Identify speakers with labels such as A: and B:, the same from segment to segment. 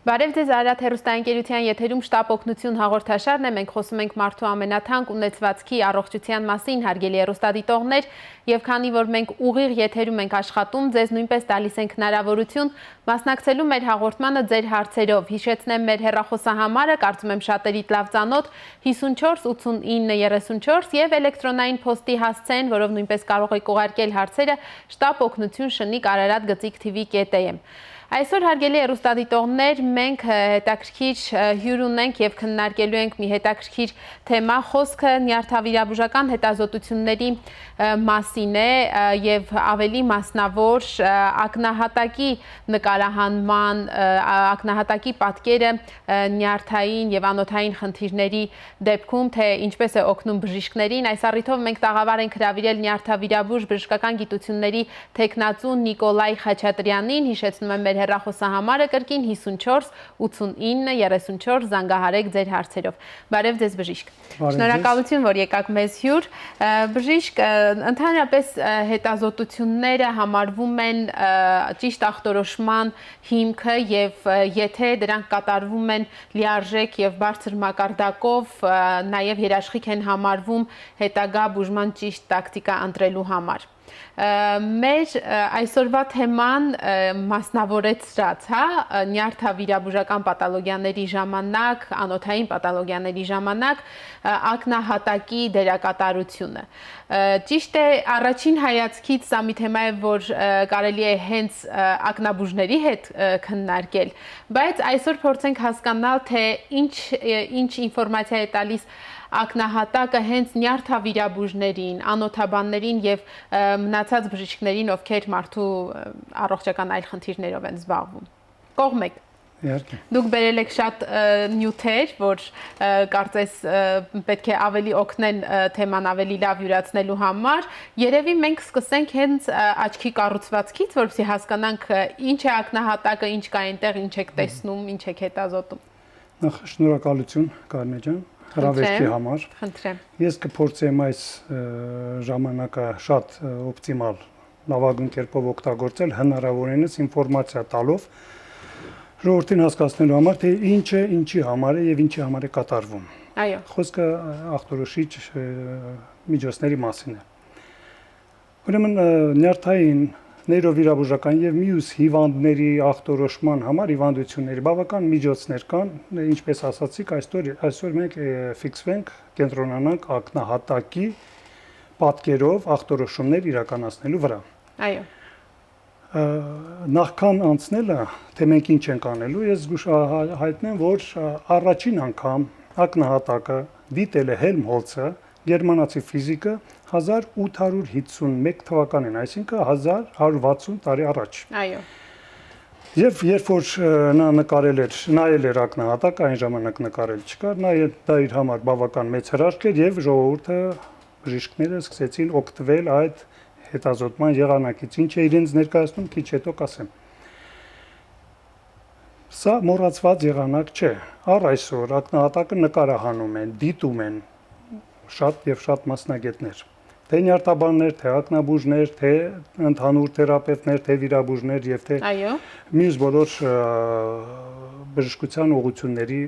A: Բարև ձեզ Արարատ հեռուստաընկերության եթերում շտապ օգնություն հաղորդաշարն է, մենք խոսում ենք մարդու ամենաթանկ ունեցվածքի առողջության մասին, հարգելի հեռուստադիտողներ, եւ քանի որ մենք ուղիղ եթերում ենք աշխատում, ձեզ նույնպես տալիս ենք հնարավորություն մասնակցելու մեր հաղորդմանը ձեր հարցերով։ Հիշեցնեմ մեր հեռախոսահամարը, կարծում եմ շատերիդ լավ ծանոթ 54 89 34 եւ էլեկտրոնային փոստի հասցեն, որով նույնպես կարող եք ուղարկել հարցերը շտապ օգնություն շնիկ Արարատ գծիկ tv.am։ Այսօր հարգելի հեռուստադիտողներ, մենք հետաքրքիր հյուր ունենք եւ քննարկելու ենք մի հետաքրքիր թեմա, խոսքը նյարդավիրաբուժական հետազոտությունների մասին է եւ ավելի մասնավոր ակնահատակի նկարահանման, ակնահատակի պատկերը նյարդային եւ անոթային խնդիրների դեպքում, թե ինչպես է օգնում բժիշկներին։ Այս առիթով մենք տաղավար ենք հրավիրել նյարդավիրաբույժ բժշկական գիտությունների թեկնածու Նիկոլայ Խաչատրյանին, հիշեցնում եմ մեր հեռախոսահամարը կրկին 54 89 34 զանգահարեք ձեր հարցերով։ Բարև ձեզ բժիշկ։ Շնորհակալություն, որ եկաք մեզ հյուր։ Բժիշկ, ընդհանրապես հետազոտությունները համարվում են ճիշտ ախտորոշման հիմքը եւ եթե դրանք կատարվում են լիարժեք եւ բարձր մակարդակով, նաեւ երաշխիք են համարվում հետագա բուժման ճիշտ տակտիկա ընտրելու համար։ Մեր այսօրվա թեման մասնավորեցրած, նյարդավիրաբուժական պաթոլոգիաների ժամանակ, անոթային պաթոլոգիաների ժամանակ ակնահատակի դերակատարությունը։ Ճիշտ է, առաջին հայացքից սա մի թեմա է, որ կարելի է հենց ակնաբուժների հետ քննարկել, բայց այսօր փորձենք հասկանալ, թե ինչ ինֆորմացիա է տալիս ակնահատակը հենց նյարդավիրաբուժներին, անոթաբաններին եւ մնացած բժիշկներին, ովքեր մարդու առողջական այլ խնդիրներով են զբաղվում։ Կողմեք։
B: Իհարկե։
A: Դուք բերել եք շատ նյութեր, որ կարծես պետք է ավելի օգնեն թեման ավելի լավ յուրացնելու համար։ Երևի մենք սկսենք հենց աչքի կառուցվածքից, որպեսզի հասկանանք ինչ է ակնահատակը, ինչ կա այնտեղ, ինչ եք տեսնում, ինչ եք հետազոտում։
B: Նախ շնորհակալություն Կարինե ջան հրավերքի համար։
A: Խնդրեմ։
B: Ես կփորձեմ այս ժամանակը շատ օպտիմալ լավագույն կերպով օգտագործել, հնարավորինս ինֆորմացիա տալով ժողովրդին հասկացնելու համար, թե ինչ է, ինչի համար է եւ ինչի համար է կատարվում։
A: Այո։
B: Խոսքը ախտորոշիչ միջոցների մասին է։ Ուրեմն նյարդային նեյրովիրաբուժական եւ մյուս հիվանդների ախտորոշման համար հիվանդությունների բավական միջոցներ կան, ինչպես ասացիք, այսօր մենք ֆիքսվենք, կենտրոնանանք ակնահատակի պատկերով ախտորոշումներ իրականացնելու վրա։
A: Այո։
B: Նախքան անցնելը, թե մենք ինչ ենք անելու, ես հայտնեմ, որ առաջին անգամ ակնահատակը դիտել է Հելմհոլցը, գերմանացի ֆիզիկը 1851 թվականին, այսինքն 1160 տարի առաջ։
A: Այո։
B: Եվ երբ որ նա նայել էր ակնահատակը, այն ժամանակ նկարել չկար, դա իր համար բավական մեծ հրաշք էր եւ ժողովուրդը, բժիշկները սկսեցին օգտվել այդ հետազոտման եղանակից, ինչ է իրենց ներկայացնում, քիչ հետո կասեմ։ Սա մոռացված եղանակ չէ։ Առ այսօր ակնահատակը նկարահանում են, դիտում են շատ եւ շատ մասնագետներ, թե նյարդաբաններ, թե ակնաբուժներ, թե ընդհանուր թերապևտներ, թե վիրաբուժներ եւ թե մյուս բոլոր բժշկության ուղղությունների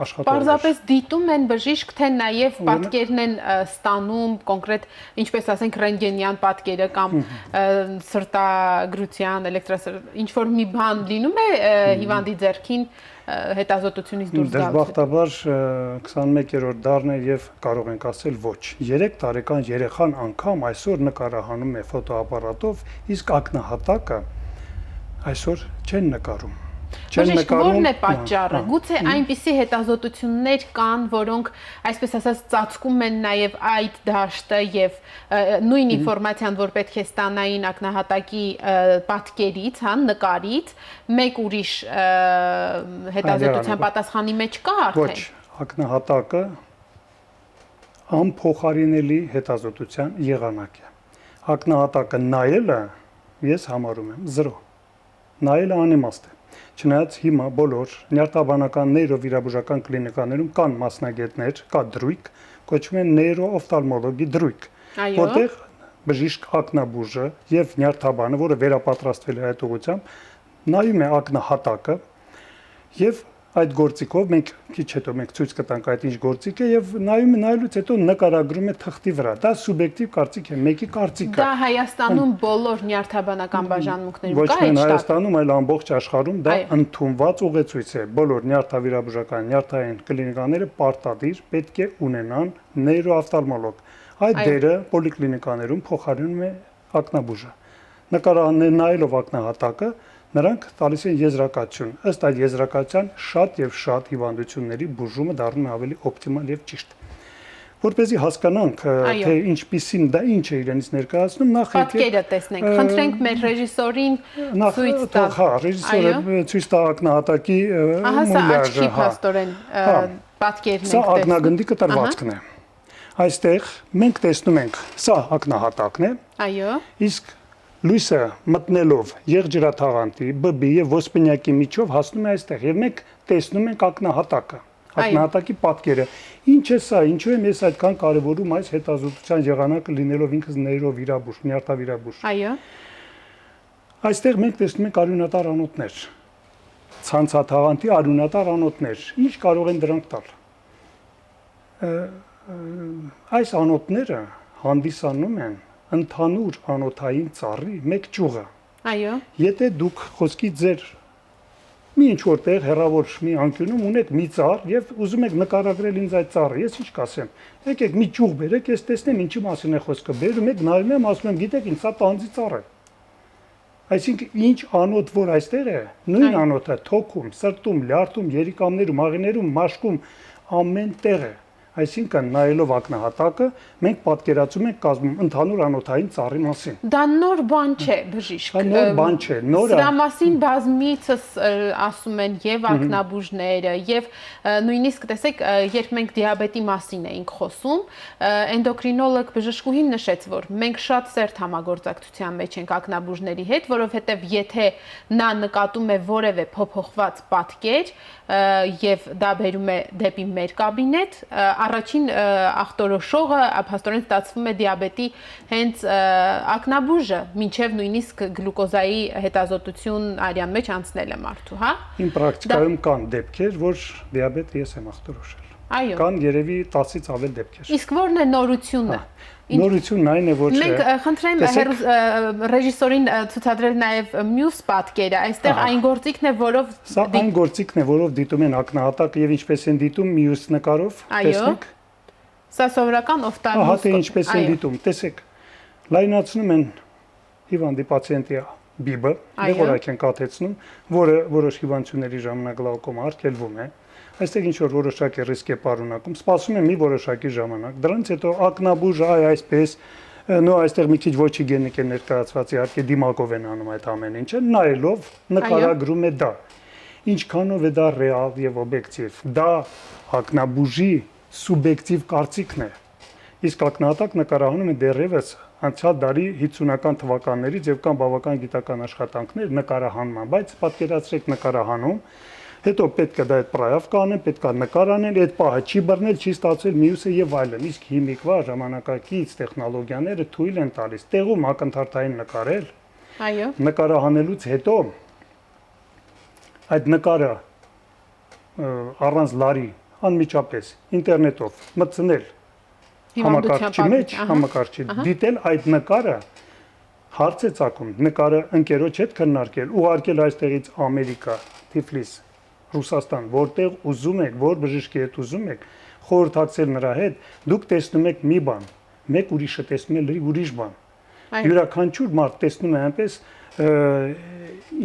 B: աշխատողներ։
A: Պարզապես դիտում են բժիշկ, թե նաեւ պատկերն են ստանում, կոնկրետ, ինչպես ասենք, ռենտգենյան պատկերը կամ սրտագրության, ինչ որ մի բան լինում է հիվանդի ձեռքին հետազոտությունից դուրս գալու։
B: Դժբախտաբար 21-րդ դարն է եւ կարող ենք ասել ոչ։ 3 տարեկան երեխան անգամ այսօր նկարահանում է ֆոտոապարատով, իսկ ակնահատակը այսօր չեն նկարում։
A: Բժիշկ, ո՞րն է պատճառը։ Գուցե այնպիսի հետազոտություններ կան, որոնք, այսպես ասած, ծածկում են նաև այդ դաշտը եւ նույն ինֆորմացիան, որ պետք է ստանային ակնահատակի պատկերից, նկարից, մեկ ուրիշ հետազոտության պատասխանի մեջ կա արդեն։
B: Ոչ, ակնահատակը անփոխարինելի հետազոտության եղանակ է։ Ակնահատակը նայելը ես համարում եմ 0։ Նայելը անիմաստ է։ Չնայած հիմա բոլոր նյարդաբանական նեյրովիրաբուժական կլինիկաներում կան մասնագետներ, կա դրույք, կոչվում են նեյրոօֆթալմոլոգի դրույք, որտեղ բժիշկ ակնաբուժը եւ նյարդաբանը, որը վերապատրաստվել է այդ ուղղությամբ, նայում է ակնահատակը Եվ այդ գործիքով մենք քիչ հետո մենք ցույց կտանք այդ ինչ գործիք է եւ նայելուց հետո նկարագրում է թղթի վրա։ Դա սուբյեկտիվ կարծիք է, մեկի կարծիքը։
A: Դա Հայաստանում բոլոր նյարդաբանական բաժանմունքներում
B: ոչ
A: կա
B: միայն
A: այդ
B: Հայաստանում, այլ ամբողջ աշխարհում դա ընդունված ուղեցույց է։ Բոլոր նյարդավիրաբուժական նյարդային կլինիկաները պարտադիր պետք է ունենան նեյրոօֆթալմոլոգ։ Այդ դերը պոլիկլինիկաներում փոխարինում է ակնաբուժը։ Նայելով ակնահատակը նրանք տալիս են եզրակացություն։ Ըստ այդ եզրակացության շատ եւ շատ հիվանդությունների բուժումը դառնում է ավելի օպտիմալ եւ ճիշտ։ Որպեսզի հասկանանք, թե ինչպիսին դա ինչ է իրենից ներկայացնում, նախ
A: պատկերը տեսնենք։ Խնդրենք մեր ռեժիսորին ցույց տալ։
B: Հա, ռեժիսորը ցույց տա ակնահատակի
A: մուլյաժը, փաստորեն պատկերն ենք
B: տեսնում։ Սա ակնագնդի կտրվածքն է։ Այստեղ մենք տեսնում ենք, սա ակնահատակն է։
A: Այո։
B: Իսկ լույսը մտնելով եղջերաթաղանթի, բբի եւ ոսպնյակի միջով հասնում է այստեղ եւ մենք տեսնում ենք ակնահատակը, ակնահատակի պատկերը։ Ինչ է սա, ինչու եմ ես այդքան կարևորում այս հետազոտության եղանակը լինելով ինքս նեյրովիրաբույժ, նյարդավիրաբույժ։
A: Այո։
B: Այստեղ մենք տեսնում ենք արյունատար անոթներ, ցանցաթաղանթի արյունատար անոթներ։ Ինչ կարող են դրանք տալ։ Այս անոթները հանդիսանում են ընդհանուր անոթային ծառի մեկ ճյուղը։
A: Այո։
B: Եթե դուք խոսքի ձեր մի ինչ որտեղ հեռավոր մի անկյունում ունեք մի ծառ եւ ուզում եք նկարագրել ինձ այդ ծառը, ես ինչ կասեմ։ Եկեք մի ճյուղ բերեք, ես տեսնեմ ինչի մասին է խոսքը։ Բերում եք, նայում եմ, ասում եմ, գիտեք, ինձ սա տանձի ծառ է։ Այսինքն ինչ անոթ որ այստեղ է, նույն անոթը թոքում, սրտում, լյարդում, երիկամներում, աղիներում, մաշկում ամեն տեղ է։ Այսինքն նայելով ակնահատակը մենք պատկերացում ենք կազմում ընդհանուր անոթային ծառի մասին։
A: Դա նոր բան չէ, բժիշկ։
B: Դա նոր բան չէ, նորը։
A: Սրա մասին բազմիցս ասում են եւ ակնաբուժները, եւ նույնիսկ տեսեք, երբ մենք դիաբետի մասին էինք խոսում, էնդոկրինոլոգ բժշկուհին նշեց, որ մենք շատ սերտ համագործակցության մեջ ենք ակնաբուժների հետ, որովհետեւ եթե նա նկատում է որևէ փոփոխված պատկեր եւ դա բերում է դեպի մեր կաբինետ, առաջին ախտորոշողը փաստորեն ստացվում է դիաբետի հենց ակնաբուժը, մինչև նույնիսկ գլյուկոզայի հետազոտություն արյան մեջ անցնել է մարդու, հա։
B: Իմ պրակտիկայում կան դեպքեր, որ դիաբետ ես եմ ախտորոշել։
A: Այո։
B: Կան երևի 10-ից ավել դեպքեր։
A: Իսկ ո՞րն է նորությունը։
B: Նորությունն այն է, որ
A: մենք խնդրեմ ռեժիսորին ցուցադրել նաև մյուս պատկերը, այստեղ այն գործիքն է, որով
B: Սա այն գործիքն է, որով դիտում են ակնահատակը եւ ինչպես են դիտում մյուս նկարով, տեսնեք։
A: Սա սովորական օֆթալմոսկոպ։
B: Ահա թե ինչպես են դիտում, տեսեք։ Լայնացնում են հիվանդի պացիենտի բիբը, դեղորայք են կաթեցնում, որը որոշ հիվանդությունների ժամանակ գլաուկոմա արգելվում է։ Այստեղ ինչ որ որոշակի ռիսկ է պարունակում, սպասում է մի որոշակի ժամանակ։ Դրանից հետո ակնաբուժը այսպես նո այստեղ մի քիչ ոչի գենիկ է ներկայացված, իհարկե դիմակով են անում այդ ամեն ինչը, նայելով նկարագրում է դա։ Ինչքանով է դա ռեալ եւ օբյեկտիվ։ Դա ակնաբուժի սուբյեկտիվ կարծիքն է։ Իսկ ակնահատակ նկարահանում է դեռևս անցյալ դարի 50-ական թվականներից եւ կան բավական գիտական աշխատանքներ նկարահանման, բայց պատկերացրեք նկարահանում, հետո պետք է դա այդ պրայավ կանեն, պետք է նկար անեն, այդ պահը չի բռնել, չի ստացվել մյուսը եւ այլն։ Իսկ հիմիկվա ժամանակակից տեխնոլոգիաները թույլ են տալիս տեղում ակնթարթային նկարել։
A: Այո։
B: Նկարահանելուց հետո այդ նկարը առանց լարի անմիջապես ինտերնետով մտցնել համակարգչի մեջ, համակարգչի դիտել այդ նկարը հարց է ցակում, նկարը ընկերոջ հետ քննարկել, ուղարկել այստեղից Ամերիկա, Թիֆլիս, Ռուսաստան, որտեղ ուզում եք, որ բժշկի հետ ուզում եք, խորհրդակցել նրա հետ, դուք տեսնում եք մի բան, մեկ ուրիշը տեսնում է ուրիշ բան։ Յուրաքանչյուր մարդ տեսնում է այնպես,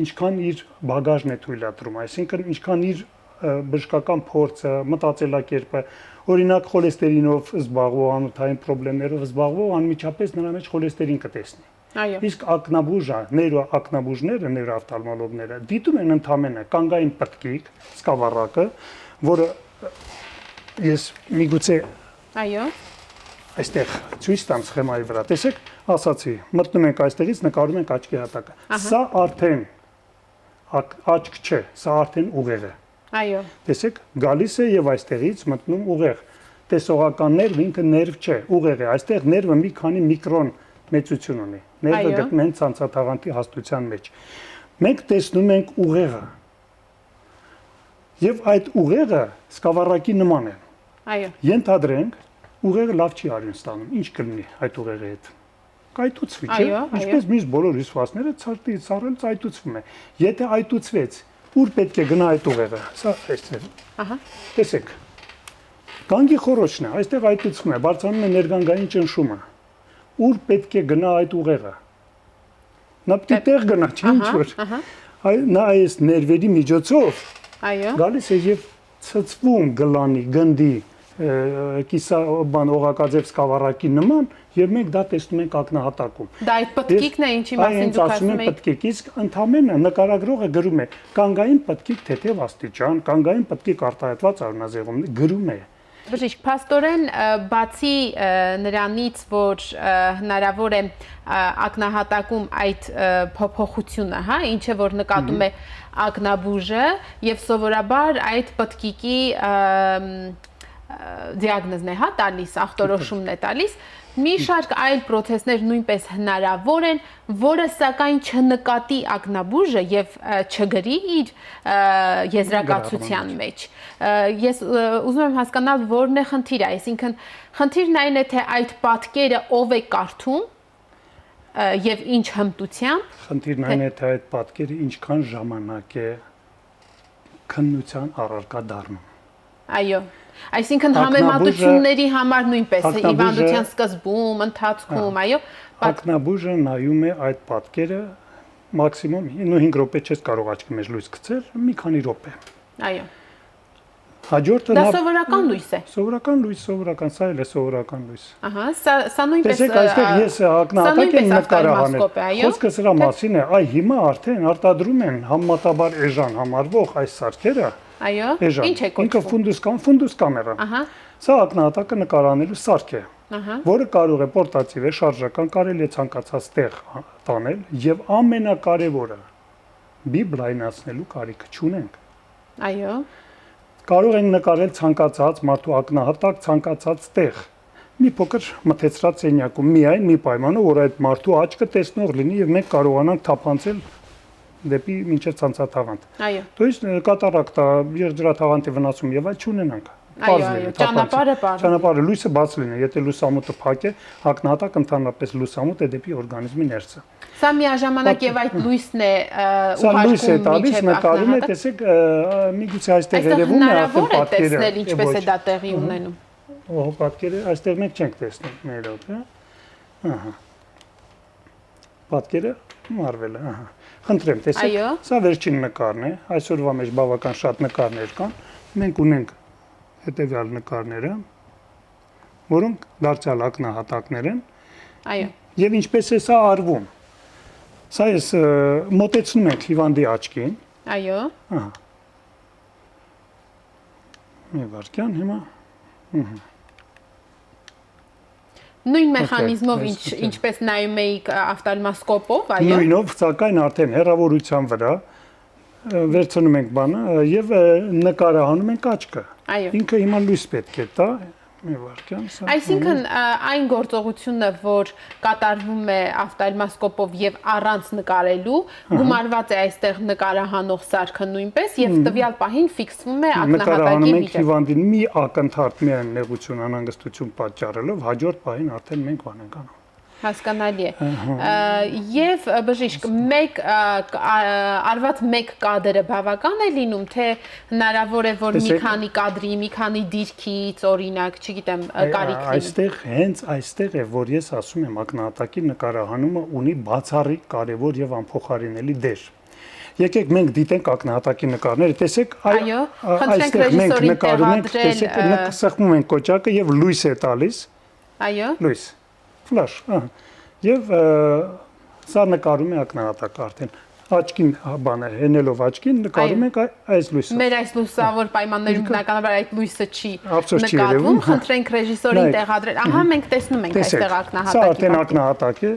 B: ինչքան իր բագաժն է թույլատրում, այսինքն ինչքան իր բժշկական փորձը, մտածելակերպը, օրինակ խոլեստերինով զբաղվող, անոթային խնդիրներով զբաղվող անմիջապես նրա մեջ խոլեստերին կտեսնի։
A: Այո։
B: Իսկ ակնաբուժը, նեյրոակնաբուժները, նեյրոօֆթալմոլոգները դիտում են ընդամենը կանգային պտկիկ, սկավառակը, որը ես միգուցե
A: Այո։
B: այստեղ ցույց տամ սխեմայի վրա։ Տեսեք, ասացի, մտնում ենք այստեղից, նկարում ենք աչքի հատակը։ Սա արդեն աչք չէ, սա արդեն ուղեղ է։
A: Այո։
B: Տեսեք, գալիս է եւ այստեղից մտնում ուղեղ։ Տեսողական ներվ ինքը ներվ չէ, ուղեղ է։ Այստեղ ներվը մի քանի միկրոն մեծություն ունի։ Ներվը գտնվում է ցանցաթաղանթի հաստության մեջ։ Մենք տեսնում ենք ուղեղը։ Եվ այդ ուղեղը սկավառակի նման է։
A: Այո։
B: Ենթադրենք ուղեղը լավ չի արյուն ստանում, ինչ կլինի այդ ուղեղի հետ։ Կայտուցվի, չէ՞։
A: Այո,
B: Ինչպես մյուս բոլոր հյուսվածքները ցարել այտուցվում է։ Եթե այտուցվեց, ուր պետք է գնա այդ ուղեղը։ Սա այստեղ։
A: Ահա։
B: Տեսեք։ Գանգի խորոչն է, այստեղ այտուցվում է, բարձրանում է ներգանգային ճնշումը։ Ուր պետք է գնա այդ ուղեղը։ Նա պետք է տեղ գնա, չէ՞ ինչ որ։ Նա այս ներվերի միջոցով
A: Այո։
B: գալիս է եւ ցծվում գլանի, գնդի, կիսաբան օղակաձև սկավառակի նման եւ մենք դա տեսնում ենք ակնահատակում։
A: Դա այդ պտկիկն է, ինչի մասին դուք ասում եք։
B: Պտկիկ, իսկ ընդհանրապես նկարագրողը գրում է կանգային պտկիկ թեթև աստիճան, կանգային պտկիկ արտահայտված արյունազեղում գրում է։
A: Բժիշկ, փաստորեն բացի նրանից, որ հնարավոր է ակնահատակում այդ փոփոխությունը, հա, ինչը որ նկատում է ակնաբուժը եւ սովորաբար այդ պտկիկի դիագնոզն է, հա, տալիս, ախտորոշումն է տալիս, մի շարք այլ պրոցեսներ նույնպես հնարավոր են, որը սակայն չնկատի ակնաբուժը եւ չգրի իր եզրակացության մեջ։ Ես ուզում եմ հասկանալ որն է խնդիրը, այսինքն խնդիրն այն է թե այդ պատկերը ով է կարդում եւ ինչ հմտությամբ։
B: Խնդիրն այն է թե այդ պատկերը ինչքան ժամանակ է քննության առարկա դառնում։
A: Այո։ Այսինքն համեմատությունների համար նույնպես հիվանդության սկզբում, ընթացքում, այո,
B: ակնաբուժը նայում է այդ պատկերը մաքսիմում 5 րոպե չես կարող աչքի մեջ լույս գցել, մի քանի րոպե։
A: Այո։
B: Հաջորդը
A: դա սովորական լույս է։
B: Սովորական լույս, սովորական, սա էլ է սովորական լույս։
A: Ահա, սա նույնպես
B: տեսեք, այստեղ ես ակնահատակ եմ նկարահանել։ Խոսքը սրա մասին է, այ հիմա արդեն արտադրում են համեմատաբար էժան համարվող այս սարքերը։
A: Այո, ինչ է
B: ինքը ֆունդուս կամերա։
A: Ահա։
B: Սա ակնահատակը նկարանելու սարք է, որը կարող է պորտատիվ է, շարժական, կարելի է ցանկացած տեղ տանել եւ ամենակարևորը բիբ լայնացնելու կարիքը չունենք։
A: Այո։
B: Կարող ենք նկարել ցանկացած մարդու ակնահատակ ցանկացած տեղ։ Մի փոքր մթեցրած սենյակում միայն մի պայմանով, որ այդ մարդու աչքը տեսնող լինի եւ մենք կարողանանք թափանցել դեպի մինչև ցանցաթաղանթ։
A: Այո։
B: То есть կատարակտա, եղջերաթաղանթի վնասում եւ այդ չունենանք։
A: Այո, ճանապարհը բարձ։
B: Ճանապարհը լույսը բաց լինի, եթե լուսամուտը փակ է, ակնահատակ ընդհանրապես լուսամուտ է դեպի օրգանիզմի ներսը։
A: Սա միաժամանակ եւ այդ լույսն է
B: ուղարկում միջև ակնահատակ։ Տեսեք, միգուցե այստեղ երևում է արդեն պատկերը։
A: Տեսնել ինչպես է դա տեղի ունենում։
B: Օհո, պատկերը այստեղ մենք չենք տեսնում, ներով, հա։ Ահա։ Պատկերը մարվել է, ահա։ Խնդրեմ, տեսեք, սա վերջին նկարն է, այսօրվա մեջ բավական շատ նկարներ կան, մենք ունենք հետևյալ նկարները, որոնք դարձյալ ակնահատակներ են։
A: Այո։
B: Եվ ինչպես է սա արվում։ Սա ես մոտեցնում ենք հիվանդի աչքին։
A: Այո։
B: Ահա։ Մի վարքյան հիմա։
A: Նույն մեխանիզմով ինչպես նայում էիք օֆթալմոսկոպով, այո։
B: Նույնով, սակայն արդեն հեռավորության վրա վերցնում ենք բանը եւ նկարահանում ենք աչքը։
A: Այո։
B: Ինքը հիմա լույս պետք է տա, մի վարքյան, սա։
A: Այսինքն այն գործողությունը, որ կատարվում է օֆթալմոսկոպով եւ առանց նկարելու, գումարված է այստեղ նկարահանող սարքը նույնպես եւ տվյալ պահին ֆիքսվում է ակնահատակի վիճակը։
B: Հիվանդին մի ակնթարթ միայն նեղություն, անհանգստություն պատճառելով, հաջորդ պահին արդեն մենք բան ենք անում։
A: Հասկանալի է։ Եվ բժիշկ, արված մեկ կադրը բավական է լինում, թե հնարավոր է, որ մի քանի կադրի, մի քանի դիրքից, օրինակ, չգիտեմ, կարիք լինի։
B: Այստեղ հենց այստեղ է, որ ես ասում եմ, ակնահատակի նկարահանումը ունի բացառիկ կարևոր եւ անփոխարինելի դեր։ Եկեք մենք դիտենք ակնահատակի նկարները, տեսեք, այստեղ մենք նկարում ենք, տեսեք, սեղմում ենք կոճակը եւ լույս է տալիս։
A: Այո։
B: Լույս։ Ֆլաշ, եւ սա նկարում է ակնահատակը արդեն աչքին բանը հենելով աչքին նկարում ենք այս լույսը։
A: Մեր այս լուսավոր պայմաններում բնականաբար այդ լույսը չի նկատվում, խնդրենք ռեժիսորին տեղադրել։ Ահա մենք տեսնում ենք այստեղ ակնահատակի։
B: Սա արդեն ակնահատակ է։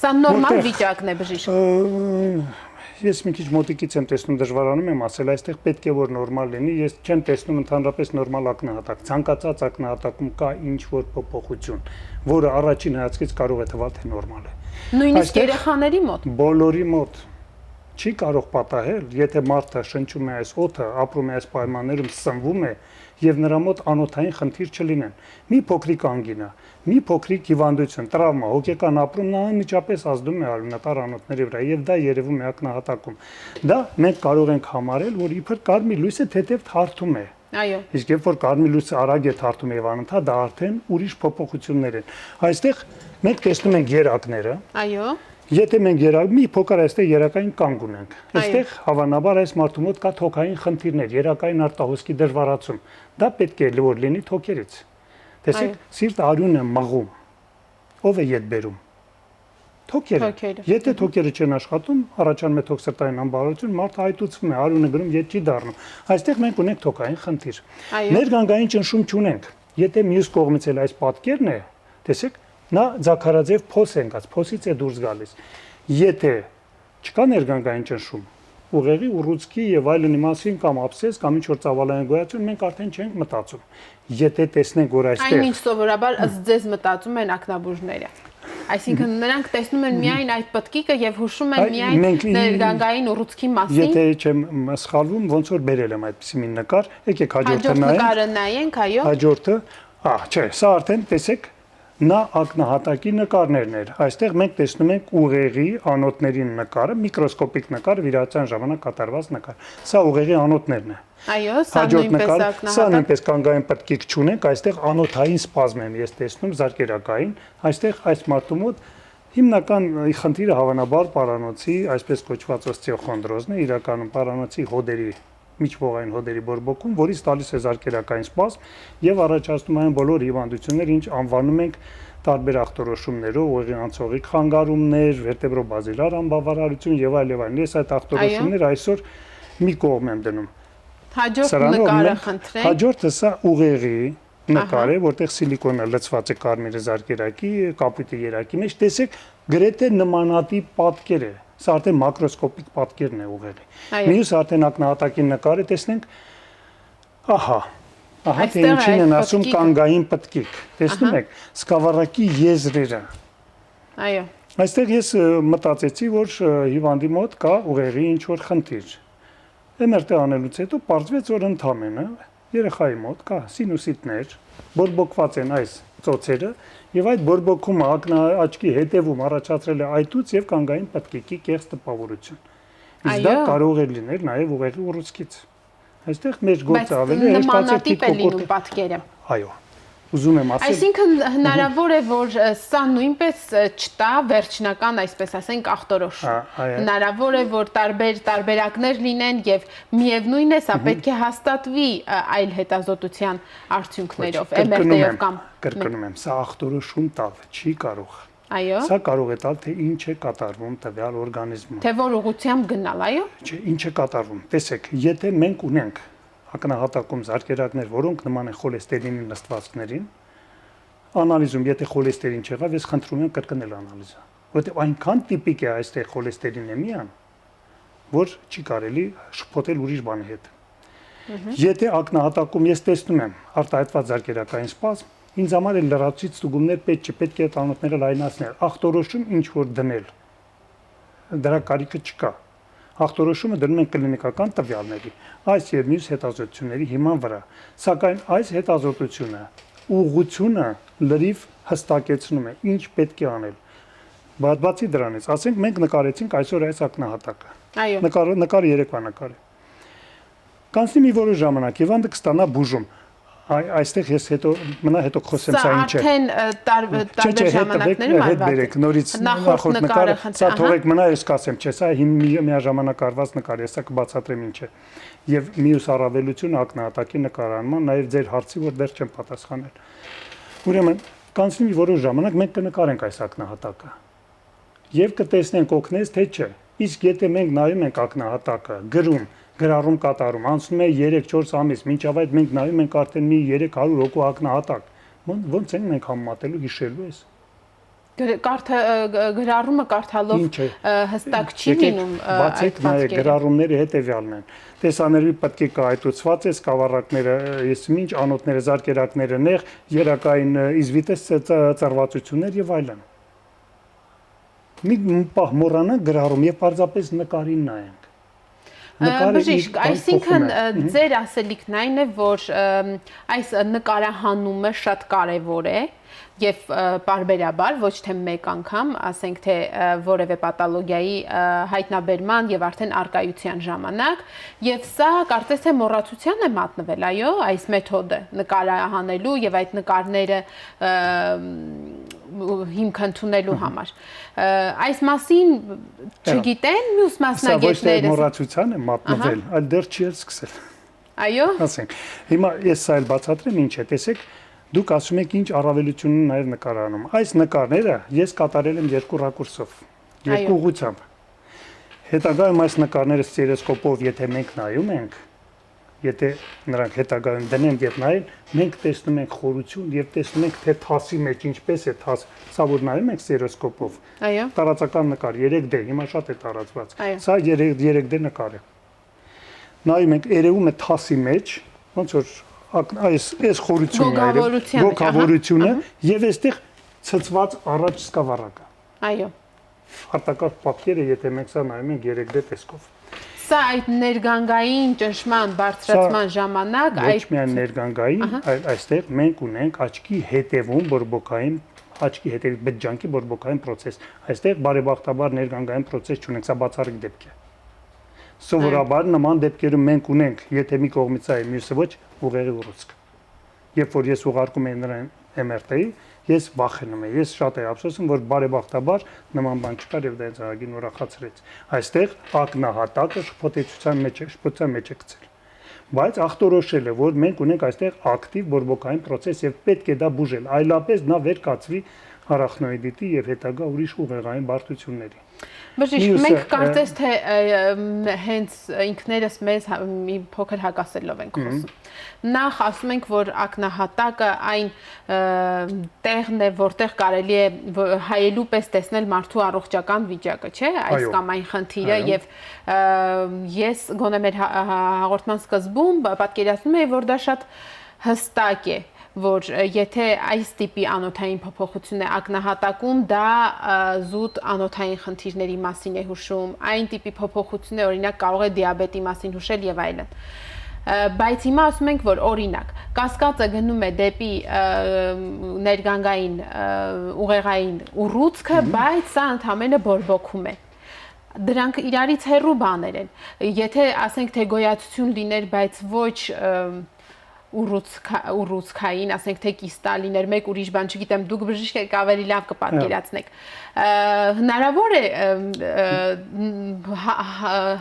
A: Սա նորմալ վիճակն է, բժիշկ։
B: Ես մի քիչ մոտիկից եմ տեսնում, դժվարանում եմ ասել, այստեղ պետք է որ նորմալ լինի, ես չեմ տեսնում ընդհանրապես նորմալ ակնահատակ։ Ցանկացած ակնահատակում կա ինչ որ փոփոխություն, որը առաջին հայացքից կարող է թվալ թե նորմալ է։
A: Նույնիսկ երեխաների մոտ։
B: Բոլորի մոտ։ չի կարող պատահել, եթե մարդը շնչում է այս օդը, ապրում է այս պայմաններում, սնվում է եւ նրա մոտ անոթային խնդիր չլինեն։ Մի փոքրիկ անգինա, մի փոքրիկ հիվանդություն, տրավմա, հոգեկան ապրում նա անմիջապես ազդում է արյունատար անոթների վրա եւ դա երևում է ակնահատակում։ Դա մենք կարող ենք համարել, որ իբր կարմիր լույսը թեթև թարթում է։
A: Այո։
B: Իսկ երբ որ կարմիր լույսը արագ է թարթում եւ անընդհատ, դա արդեն ուրիշ փոփոխություններ են։ Այստեղ մենք տեսնում ենք երակները։
A: Այո։
B: Եթե մենք մի փոքր այստեղ երակային կանգ ունենք, այստեղ հավանաբար այս մարդու մոտ կա թոքային խնդիրներ, երակային արտահոսքի դժվարացում։ Դա պետք է որ լինի թոքերից։ Տեսեք, սիրտ արյուն է մղում։ Ով է ետ բերում։ Թոքերը։ Եթե թոքերը չեն աշխատում, առաջանում է թոքսերտային անբարոյություն, մարդը հայտուցվում է, արյունը գնում, ետ չի դառնում։ Այստեղ մենք ունենք թոքային խնդիր։ Ներգանգային ճնշում չունենք։ Եթե մյուս կողմից էլ այս պատկերն է, տեսեք, նա ձագարաձև փոս է ընկած, փոսից է դուրս գալիս։ Եթե չկա ներգանգային ճնշում, ուղեղի ուռուցքի եւ այլնի մասին կամ աբսես կամ ինչ-որ ծավալային գոյություն, մենք արդեն չենք մտածում։ Եթե տեսնենք, որ այստեղ
A: այնինչ սովորաբար ըստ ձեզ մտածում են ակնաբուժները։ Այսինքն նրանք տեսնում են միայն այդ պտկիկը եւ հուշում են միայն ներգանգային ուռուցքի մասին։
B: Եթե չեմ սխալվում, ոնց որ բերել եմ այդպիսի մի նկար, եկեք հաջորդը
A: նայենք, այո։
B: Հաջորդը, չէ, սա արդեն տեսեք նա ակնահատակի նկարներն էր։ Այստեղ մենք տեսնում ենք ուղեղի անոթների նկարը, միկրոսկոպիկ նկար, վիրահատության ժամանակ կատարված նկար։ Սա ուղեղի անոթներն է։
A: Այո, սա նույնպես ակնահատակ։
B: Սա նույնպես կանգային պտկիկ չունենք, այստեղ անոթային սպազմ եմ ես տեսնում զարկերակային, այստեղ այս մարդու մոտ հիմնական խնդիրը հավանաբար պարանոցի, այսպես կոչված օստեոխոնդրոզն է, իրականում պարանոցի հոդերի միջվողային հոդերի բորբոքում, որից տալիս է զարկերակային սպազմ եւ առաջացնում այն բոլոր հիվանդությունները, ինչ անվանում ենք տարբեր ախտորոշումներով, ուղեղի անցողիկ խանգարումներ, վերտեբրոբազիլար անբավարարություն եւ այլ եւ այլ։ Ես այդ ախտորոշումները այսօր մի կողմ եմ դնում։
A: Հաջորդ նկարը խնդրենք։
B: Հաջորդը սա ուղեղի նկար է, որտեղ սիլիկոնը լցված է կարմիր զարկերակի, կապույտի երակի մեջ, տեսեք, գրեթե նմանատիպ պատկեր է։ Սա արդեն մակրոսկոպիկ պատկերն է ուղեղի։ Մյուս արդեն ակնահատակի նկարը տեսնենք, ահա թե ինչին են ասում կանգային պտկիկ։ Տեսնում եք, սկավառակի եզրերը։
A: Այո։
B: Այստեղ ես մտածեցի, որ հիվանդի մոտ կա ուղեղի ինչ-որ խնդիր։ MRT անելուց հետո պարզվեց, որ ընդամենը երեխայի մոտ կա սինուսիտներ, բորբոքված են այս ծոցերը եւ այդ բորբոքումը ակնաաչքի հետևում առաջացրել է այտուց եւ կանգային պտկիկի կեղծ տպավորություն։ Իսկ դա կարող է լինել նաեւ ուղեղի ուռուցքից։ Այստեղ մեր գործը ավելի
A: նմանատիպ է լինում պատկերը։
B: Այո։ Ուզում եմ ասել։
A: Այսինքն հնարավոր է, որ սա նույնպես չտա վերջնական, այսպես ասենք, ախտորոշում։ Հնարավոր է, որ տարբերակներ լինեն եւ միևնույն է, սա պետք է հաստատվի այլ հետազոտության արդյունքներով, MRT-ով կամ
B: կրկնում եմ, սա ախտորոշում տալ չի կարող։
A: Այո։
B: Սա կարող է տալ, թե ինչ է կատարվում տվյալ օրգանիզմում։
A: Թե որ ուղղությամբ գնալ, այո։
B: Չէ, ինչ է կատարվում։ Տեսեք, եթե մենք ունենք ակնահատակում զարկերակներ, որոնք նման են խոլեստերինի նստվածքներին, անալիզում, եթե խոլեստերին չեղավ, ես խնդրում եմ կրկնել անալիզը, որովհետև այնքան տիպիկ է այստեղ խոլեստերինեմիան, որ չի կարելի շփոթել ուրիշ բանի հետ։ Եթե ակնահատակում ես տեսնում եմ արտահայտված զարկերակային սպազմ, ինձ համար էլ լրացուցիչ ստուգումներ պետք է այդ անոթները լայնացնել, ախտորոշում ինչ որ դնել։ Դրա կարիքը չկա։ Ախտորոշումը դնում են կլինիկական տվյալների, այս եւ մյուս հետազոտությունների հիման վրա, սակայն այս հետազոտությունը ուղղությունը լրիվ հստակեցնում է, ինչ պետք է անել։ Բացի դրանից, ասենք մենք նկարեցինք այսօր այս ակնահատակը։
A: Այո։
B: Նկարը երեկվա նկար է։ Կանցնի մի որոշ ժամանակ Եվանդը կստանա բուժում։ Այստեղ ես հետո խոսեմ սա ինչ է։
A: Սա արդեն տարբեր ժամանակներում
B: հետ բերեք նորից նախորդ նկարը, սա թողեք մնա, ես կասեմ, չէ, սա միաժամանակ արված նկար է, սա կբացատրեմ ինչ է։ Եվ մյուս առավելությունը ակնահատակի նկարանման, նաև ձեր հարցի, որ դեռ չեմ պատասխանել։ Ուրեմն, կանցնի մի որոշ ժամանակ մենք կնկարենք այս ակնահատակը։ Եվ կտեսնենք օգնես թե չէ։ Իսկ եթե մենք նայում ենք ակնահատակը, գրառում կատարում, անցնում է 3-4 ամիս, մինչև այդ մենք նայում ենք արդեն մի 300 հոգու ակնահատակ։ Ոնց ենք մենք համեմատելու հիշելու ես։
A: Գրառումը կարդալով հստակ չի լինում
B: այդ պատկերը։ Գրառումները հետևյալն են։ Տեսաներվի պտկիկը այտուցված է, սկավառակները, եսիմինչ, անոթները, զարկերակները նեղ, երակային իզվիտես ծռվածություններ եւ այլն։ մի պահ մոռանանք գրառում եւ պարզապես նկարին նայենք։
A: Բժիշկ, այսինքն ձեր ասելիքն այն է, որ այս նկարահանումը շատ կարևոր է եւ պարբերաբար ոչ թե մեկ անգամ, ասենք թե որևէ պաթոլոգիայի հայտնաբերման եւ արդեն արկայության ժամանակ, եւ սա կարծես թե մոռացության է մատնվել, այո, այս մեթոդը նկարահանելու եւ այդ նկարները հիմք ընդունելու համար։ Այս մասին չգիտեն մյուս մասնագետները։
B: Սա ոչ թե մոռացության է մատնվել, այլ դեռ չի սկսել։
A: Այո։
B: Ասենք, հիմա ես սա էլ բացատրեմ ինչ է, տեսեք, դուք ասում եք ինչ առավելություն ունի նաև նկարանում։ Այս նկարները ես կատարել եմ երկու ռակուրսով, երկու ուղղությամբ։ Հետագայում այս նկարները ստերոսկոպով եթե մենք նայում ենք, եթե նրանք հետագայում դնեն եւ նայեն, մենք տեսնում ենք խորություն եւ տեսնում ենք թե թասի մեջ ինչպես է թաս, սա որ նայում ենք ստերոսկոպով։
A: Այո։
B: Տարածական նկար 3D, հիմա շատ է տարածված։ Սա 3D նկար է։ Նայում ենք, երևում է թասի մեջ, ոնց որ այս խորությունն է, ոգավորությունը եւ այստեղ ցծված առաջ սկավառակը։
A: Այո։
B: Արտակարգ պատկերը, եթե մենք սա նայում ենք 3D տեսքով։
A: Սա այդ ներգանգային ճնշման բարձրացման ժամանակ
B: ոչ միայն ներգանգային, այլ այստեղ մենք ունենք աչքի հետևում բորբոքային աչքի հետևի բջջանքի բորբոքային process։ Այստեղ բարեբախտաբար ներգանգային process չունենք, սա բացառիկ դեպք է։ Սովորաբար նման դեպքերում մենք ունենք, եթե մի կողմից է, մյուսը ոչ, ուղեղի ուռուցք։ Երբ որ ես ուղարկում եմ նրան MRT-ի, ես վախենում եմ, ես շատ եմ ափսոսում, որ բարեբախտաբար նման բան չկար եւ դա ինձ ահագին ուրախացրեց։ Այստեղ ակնահատակը շփոթեցության մեջ է գցել։ Բայց ախտորոշել է, որ մենք ունենք այստեղ ակտիվ բորբոքային process եւ պետք է դա բուժել, այլապես նա վեր կացվի արախնոիդիտի եւ հետագա ուրիշ ուղեղային բարդությունների։
A: Բժիշկ, մենք կարծես թե հենց ինքներս մեզ մի փոքր հակասելով ենք խոսում։ Նախ ասում ենք, որ ակնահատակը այն տեղն է, որտեղ կարելի է հայելու պես տեսնել մարդու առողջական վիճակը, չէ՞, այս կամ այն խնդիրը եւ ես գոնե մեր հաղորդման սկզբում պատկերացնում եի, որ դա շատ հստակ է, որ եթե այս տիպի անոթային փոփոխություն է ակնահատակում, դա զուտ անոթային խնդիրների մասին է հուշում, այն տիպի փոփոխություն է, օրինակ կարող է դիաբետի մասին հուշել եւ այլն։ Բայց հիմա ասում ենք, որ օրինակ կասկածը գնում է դեպի ներգանգային ուղեղային ուռուցքը, բայց սա ընդհանրապես բորբոքում է։ Դրանք իրարից հեռու բաներ են։ Եթե ասենք թե գոյացություն լիներ, բայց ոչ ուռուցքային, ասենք թե կիստա լիներ, մեկ ուրիշ բան, չգիտեմ, դուք բժիշկ եք ավելի լավ կպատկերացնեք։ Հնարավոր է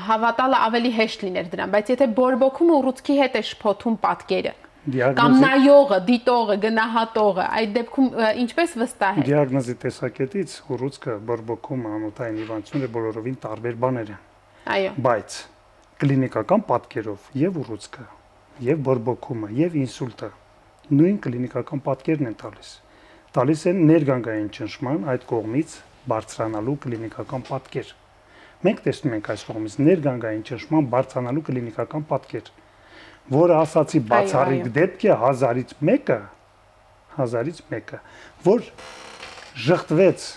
A: հավատալը ավելի հեշտ լիներ դրան, բայց եթե բորբոքումը ուռուցքի հետ է շփոթում պատկերը, կամ նայողը, դիտողը, գնահատողը, այդ դեպքում ինչպես վստահ է։
B: Դիագնոզի տեսակետից ուռուցքը, բորբոքումը, անոթային հիվանդությունները բոլորովին տարբեր բաներ են։
A: Այո։
B: Բայց կլինիկական պատկերով եւ ուռուցքը եւ բորբոքումը եւ ինսուլտը նույն կլինիկական պատկերն են տալիս են ներգանգային ճնշման այդ կողմից բարձրանալու կլինիկական պատկեր։ Մենք տեսնում ենք այս կողմից ներգանգային ճնշման բարձրանալու կլինիկական պատկեր, որը ասացի բացառիկ դեպք է 1000-ից մեկը, որ ժխտվեց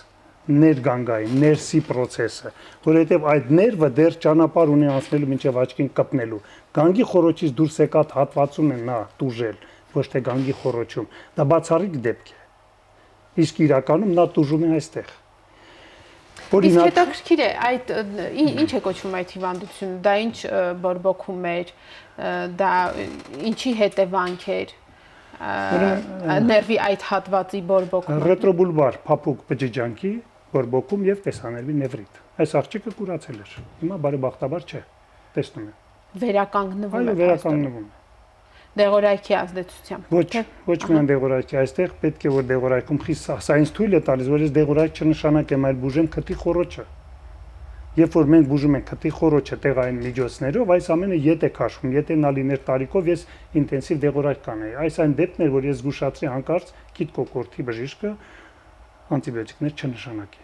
B: ներգանգային ներսի process-ը, որովհետև այդ ներվը դեռ ճանապարհ ունի անցնելու մինչև աչքին կպնելու։ Գանգի խոռոչից դուրս եկած հատվածում է նա տուժել, ոչ թե գանգի խոռոչում։ Դա բացառիկ դեպք է։ Իսկ իրականում նա տուժում է այստեղ։
A: Իսկ հետաքրքիր է, այդ ինչ է կոչվում այդ հիվանդությունը, դա ինչ բորբոքում էր, դա ինչի հետևանք էր, ներվի այդ հատվածի բորբոքումը։
B: Ռետրոբուլբար փափուկ բջջանքի բորբոքում եւ տեսանելի նևրիտ։ Այս աղջիկը կուրացել էր։ Հիմա բարեբախտաբար չէ, տեսնում եմ։
A: Վերականգնվում է։
B: Այո, վերականգնվում է։
A: Դեղորայքի ազդեցությամբ։
B: Ոչ միայն դեղորայքի, այստեղ պետք է որ դեղորայքում խիստ սա ինձ թույլ է տալիս, որ ես դեղորայք չնշանակեմ, այլ բուժեմ քթի խոռոչը։ Երբ որ մենք բուժում ենք քթի խոռոչը տեղային միջոցներով, այս ամենը ետ է քաշվում, եթե նա լիներ տարիքով, ես ինտենսիվ դեղորայք կանեի։ Այս այն դեպքն էր, որ ես զգուշացրի հանկարծ քիթ կոկորտի բժիշկը անտիբիոտիկներ չնշանակի։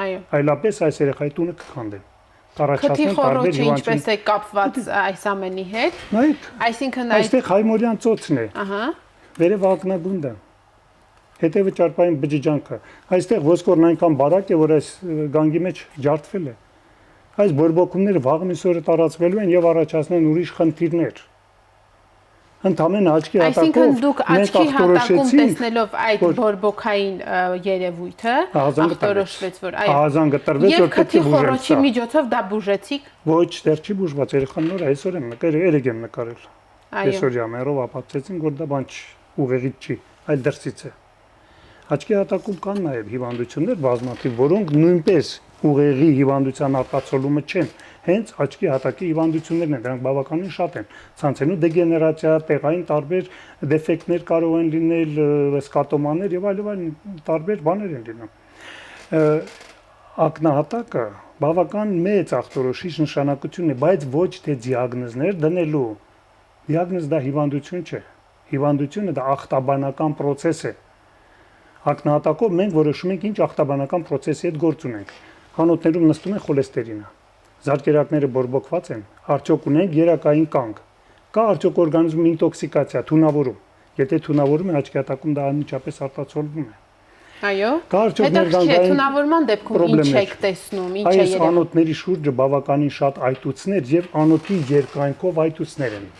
A: Այո։
B: Այլապես այս երեխայի տունը կքանդեն։
A: Քթի խոռոչը ինչպես է կապված այս ամենի հետ։
B: Նայեք։
A: Այսինքն
B: այստեղ հայմորյան ծոցն է։
A: Ահա։
B: Վերև ակնագունդը։ Հետևը ճարպային բջիջանքը։ Այստեղ ոսկորն այնքան բարակ է, որ այս գանգի մեջ ջարդվել է։ Այս բորբոքումները վաղ մյուս օրը տարածվելու են եւ առաջացնեն ուրիշ խնդիրներ։ Ընդամենը աչքի հատակով
A: Այսինքն դուք աչքի հատակում տեսնելով այդ բորբոքային երևույթը ախտորոշվեց, որ այո։
B: Ահազանգը տրվեց, որ պետք է բուժել։ Եվ
A: խոռոչի միջոցով դա բուժեցիք։
B: Ոչ, դեռ չի բուժված, երեխան նոր այսօր եմ նկարել, երեք եմ նկարել։ Այսօրյա մերով ապացուցեցին, որ դա բան ուղեղից չի, այլ դրսից է։ Աչքի հատակում կան նաև հիվանդություններ բազմաթիվ, որոնք նույնպես ուղեղի հիվանդության արտացոլումը չեն, հենց աչքի հատակի հիվանդություններն են, դրանք բավականին շատ են։ Ցանցենու դեգեներացիա, տեղային տարբեր դեֆեկտներ կարող են լինել, սկատոմաներ եւ այլն տարբեր բաներ են լինում։ Ակնահատակը բավական մեծ ախտորոշիչ նշանակություն է, բայց ոչ թե դիագնոզներ դնելու։ Դիագնոզ դա հիվանդություն չէ։ Հիվանդությունը դա ախտաբանական process է։ Ակնահատակով մենք որոշում ենք ինչ ախտաբանական process-ի հետ գործ ունենք։ Խանութներում նստում են խոլեստերինը։ Զարկերակները բորբոքված են, արդյոք ունենք երակային կանգ։ Կա արդյոք օրգանիզմի ինտոքսիկացիա, թունավորում։ Եթե թունավորում է աչքի հատակում դա անմիջապես արտացոլվում է։
A: Այո։
B: Կա արդյոք ներգանգային
A: թունավորման դեպքում ինչ եք տեսնում, ինչ է
B: երևում։ Այս անոթների շուրջը բավականին շատ այտուցներ եւ անոթի երկայնքով այտուցներ են։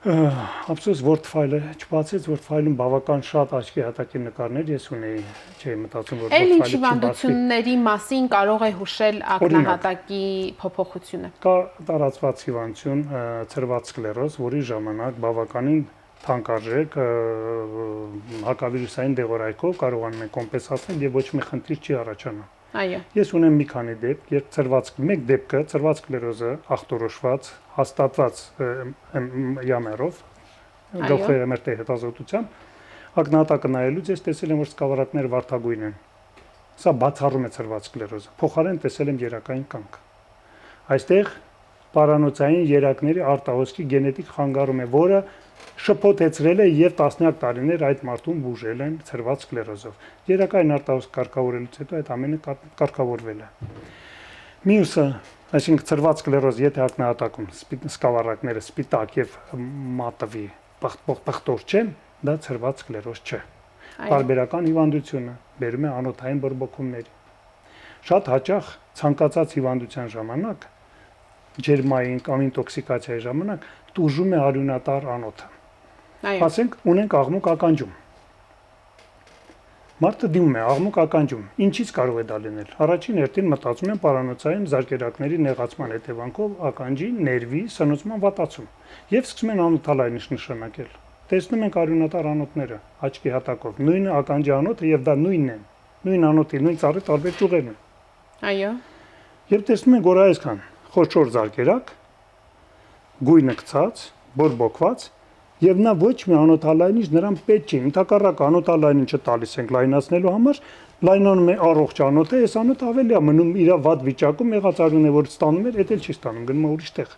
B: Ափսոս Word ֆայլը չբացեց, Word ֆայլում բավական շատ աչքի հատակի նկարներ ես ունեի, չէի մտածում որ
A: Word ֆայլը հիվանդությունների մասին կարող է հուշել ակնահատակի փոփոխությունը։
B: Կա տարածված հիվանդություն ցրված սկլերոզ, որի ժամանակ բավականին թանկարժեք հակավիրուսային դեղորայքով կարողանում են կոմպենսացնել եւ ոչ մի խնդիր չի առաջանում։
A: Այո։
B: Ես ունեմ մի քանի դեպք, երբ մեկ դեպքը ցրված սկլերոզը ախտորոշված, հաստատված յամերով, գլխի MRT հետազոտությամբ ակնահատակը նայելուց ես տեսել եմ, որ սկավառակները վարդագույն են։ Սա բացառում է ցրված սկլերոզը։ Փոխարեն տեսել եմ երակային կանգ։ Այստեղ պարանոցային երակների արտահոսքի գենետիկ խանգարում է, որը շփոթեցրել է եւ տասնյակ տարիներ այդ մարդուն բուժել են ցրված սկլերոզով։ Երակային արտահոսք կարգավորելուց հետո այդ ամենը կարգավորվել է։ Մյուսը, այսինքն ցրված սկլերոզ, եթե ակնահատակում սկավառակները սպիտակ եւ մատվի պղտոր չեն, դա ցրված սկլերոզ չէ։ Տարբերական հիվանդությունը բերում է անոթային բորբոքումների։ Շատ հաճախ ցանկացած հիվանդության ժամանակ ջերմային կամ ինտոքսիկացիայի ժամանակ տուժում է արյունատար անոթը։ Ասենք ունենք աղմուկ ականջում։ Մարդը դիմում է աղմուկ ականջում։ Ինչից կարող է դա լինել։ Առաջին հերթին մտածում են պարանոցային զարկերակների նեղացման հետևանքով ականջի ներվի սնուցման վատացում եւ սկսում են անոթալայնիչ նշանակել։ Տեսնում ենք արյունատար անոթները աչքի հատակով։ Նույն ականջի անոթը եւ դա նույնն է։ Նույն անոթի, նույն ծառի տարբեր ճյուղերն են։
A: Այո։
B: Եվ տեսնում ենք, որ այսքան խոշոր զարկերակ, գույնը գցած, բորբոքված, եւ նա ոչ մի անոթալայնիչ նրան պետք չի։ Ընդհակառակը անոթալայնիչը տալիս ենք լայնացնելու համար, լայնանում է առողջ անոթը, այս անոթը ավելի է մնում իր վատ վիճակում, եղած արյունը որ ստանում էր, դա էլ չի ստանում, գնում է ուրիշ տեղ։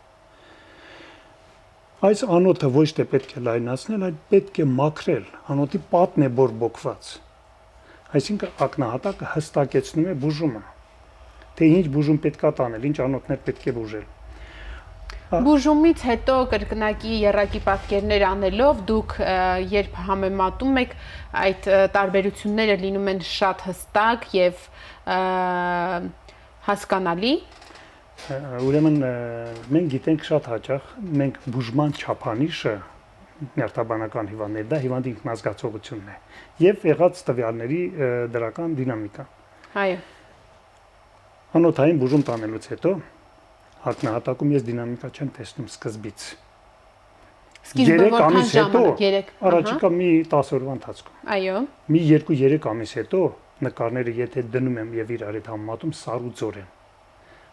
B: Այս անոթը ոչ թե պետք է լայնացնել, այլ պետք է մաքրել, անոթի պատն է բորբոքված։ Այսինքն ակնահատակը հստակեցնում է բուժումը, թե ինչ բուժում պետք է տանել, ինչ անոթներ պետք է բուժել։
A: Բուժումից հետո կրկնակի եռակի պատկերներ անելով դուք երբ համեմատում եք այդ տարբերությունները լինում են շատ հստակ եւ հասկանալի։
B: Ուրեմն մենք գիտենք շատ հաճախ մենք բուժման չափանիշը նյարդաբանական հիվանդների դա հիվանդի ինքնազգացողությունն է եւ եղած տվյալների դրական դինամիկա։
A: Այո։
B: Անոթային բուժում տանելուց հետո ակնահատակում ես դինամիկա չեմ տեսնում սկզբից։
A: Սկիզբը որքան
B: ժամանակ, առաջիկա մի 10 օրվա ընթացքում։
A: Այո։
B: Մի 2-3 ամիս հետո նկարները եթե դնում եմ եւ իրար հետ համեմատում սար ու ձոր են։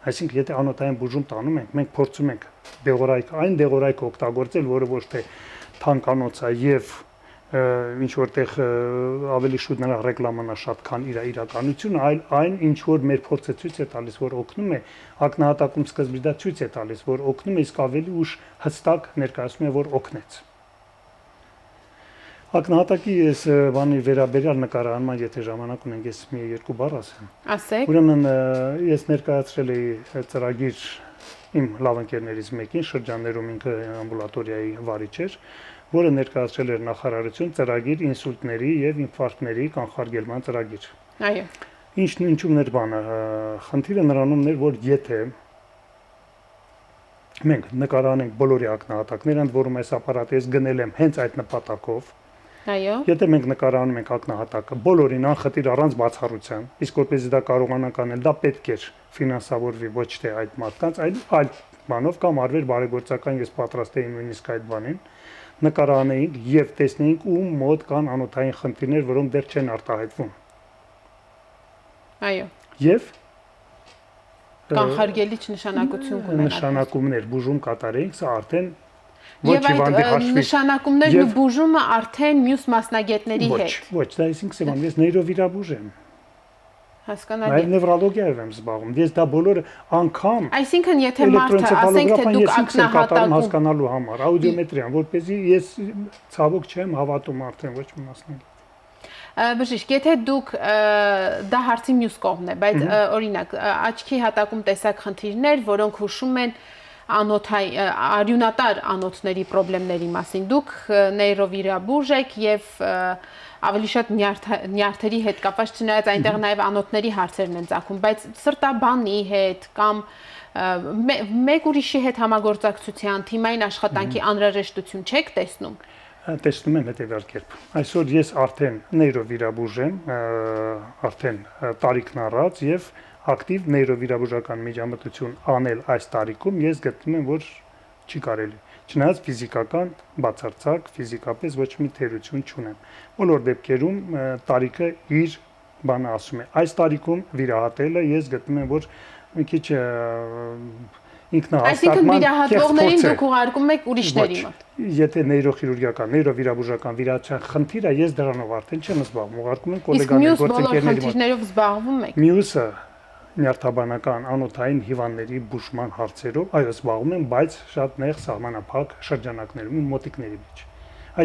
B: Այսինքն եթե անոթային բուժում տանում ենք, մենք փորձում ենք այն դեղորայքը օգտագործել, որը ոչ թե թանկանոց է եւ ինչ որտեղ ավելի շուտ նրա ռեկլամանա շատ քան իր իրականությունը, այլ այն ինչ որ մեր փորձը ցույց է տալիս, որ օգնում է, ակնահատակում սկզբից դա ցույց է տալիս, որ օգնում է, իսկ ավելի ուշ հստակ ներկայացնում է, որ օգնեց։ Ակնահատակի ես բանի վերաբերյալ նկարահանման, եթե ժամանակ ունենք, ես մի երկու բառ ասեմ։
A: Ասեք։
B: Ուրեմն ես ներկայացրել էի ծրագիր իմ լավ ընկերներից մեկին, շրջաններում ինքը ամբուլատորիայի վարիչ էր, որը ներկայացրել էր նախարարություն ծրագիր ինսուլտների եւ ինֆարկտների կանխարգելման ծրագիր։
A: Այո։
B: Ինչու՞մն էր բանը, խնդիրը նրանումն էր, որ եթե մենք նկարանենք բոլորի ակնահատակները, ընդ որում այս ապարատը ես գնել եմ հենց այդ նպատակով,
A: Այո։
B: եթե մենք նկարանում ենք ակնահատակը բոլորին անխտիր առանց բացառության, իսկ որպեսզի դա կարողանանք անել, դա պետք էր ֆինանսավորվի ոչ թե այդ մարդկանց, այլ բանով կամ արվեր բարեգործական, ես պատրաստ եի նույնիսկ այդ բանին, նկարանեինք եւ տեսնեինք ում մոտ կան անոթային խնդիրներ, որոնք դեռ չեն արտահայտվում։
A: Այո։
B: Եվ
A: կանխարգելիչ նշանակություն կունենա։
B: Նշանակումներ բուժում կատարեինք, սա արդեն ոչ
A: Եվ
B: հիվանդի
A: այդ
B: հաշվի
A: նշանակումներն ու բուժումը արդեն մյուս մասնագետների հետ։
B: Ոչ, դա այսինքն սեվան, ես նեյրովիրաբույժ եմ։
A: Հասկանալի։
B: Նաև նևրոլոգիայով եմ զբաղվում։ Ես դա բոլորը անգամ
A: Այսինքն, եթե մարդը, ասենք թե դուք ակնահատակում
B: հասկանալու համար, աուդիոմետրիան, որպեսզի ես ցավոք չեմ հավատում արդեն ոչ մի մասնագետ։
A: Բժիշկ, եթե դուք դա հարցի մյուս կողմն է, բայց օրինակ աչքի հատակում տեսակ խնդիրներ, որոնք հուշում են արյունատար անոթների խնդիրների մասին, դուք նեյրովիրաբույժ եք եւ ավելի շատ նյարդերի հետ կապված, չնայած այնտեղ նաեւ անոթների հարցերն են ծագում, բայց սրտաբանի հետ կամ մեկ ուրիշի հետ համագործակցության, թիմային աշխատանքի անհրաժեշտություն չեք տեսնում։
B: Տեսնում եմ հետևյալ կերպ։ Այսօր ես արդեն նեյրովիրաբույժ եմ, արդեն տարիքն առած եւ ակտիվ նեյրովիրաբուժական միջամտություն անել այս տարիքում ես գտնում եմ, որ չի կարելի։ Չնայած ֆիզիկական բացարձակ ֆիզիկապես ոչ մի թերություն չունեմ։ Բոլոր դեպքերում տարիքը իր բանը ասում է։ Այս տարիքում վիրահատելը ես գտնում եմ, որ մի քիչ
A: Այսինքն վիրահատողներին դուք ուղարկում եք ուրիշների մոտ։
B: Եթե նեյրոխիրուրգիական, նեյրովիրաբուժական վիրահատության խնդիր է, ես դրանով արդեն չեմ զբաղվում, ուղարկում եմ գոլեգաների գործընկերների մոտ։
A: Իսկ մյուս բոլոր խնդիրներով զբաղվում եք։
B: Մյուսը նյարդաբանական անոթային հիվանդների բուժման հարցերով, այո, զբաղվում եմ, բայց շատ նեղ սահմանափակ շրջանակներում ու մոտիկների մեջ։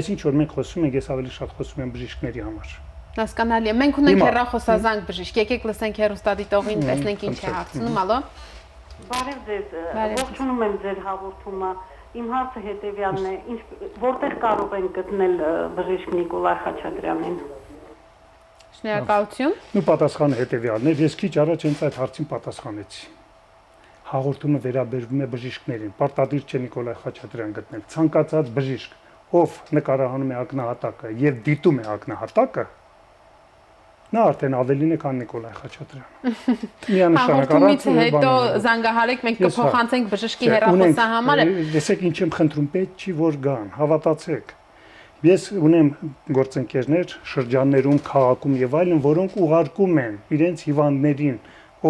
B: Այսինքն, որ մենք խոսում ենք, ես ավելի շատ խոսում եմ բժիշկների համար։
A: Հասկանալի է։ Մենք ունենք հեռախոսազանգ բժիշկ, եկեք լսենք հեռուստադիտողին, տեսնենք ինչ է հարցնում, ալո։
C: Բարև ձեզ, ողջունում եմ ձեր հաղորդումը։ Իմ հարցը հետևյալն է, որտեղ կարող են գտնել բժիշկ Նիկոլայ Խաչատրյանին։
A: Շնորհակալություն։
B: Ու պատասխանը հետևյալն է, ես քիչ առաջ հենց այդ հարցին պատասխանեցի։ Հաղորդումը վերաբերվում է բժիշկներին։ Պարտադիր չէ Նիկոլայ Խաչատրյան գտնել։ Ցանկացած բժիշկ, ով նկարահանում է ակնահատակը եւ դիտում է ակնահատակը, նա արդեն ավելին է, քան Նիկոլայ Խաչատրյանը։ Միանշանակ
A: առանց հետո զանգահարեք, մենք կփոխանցենք բժշկի հեռախոսահամարը։
B: Տեսեք ինչ եմ խնդրում, պետք չի որ գան, հավատացեք։ Ես ունեմ գործընկերներ շրջաններում, քաղաքում եւ այլն, որոնք ուղարկում են իրենց հիվանդներին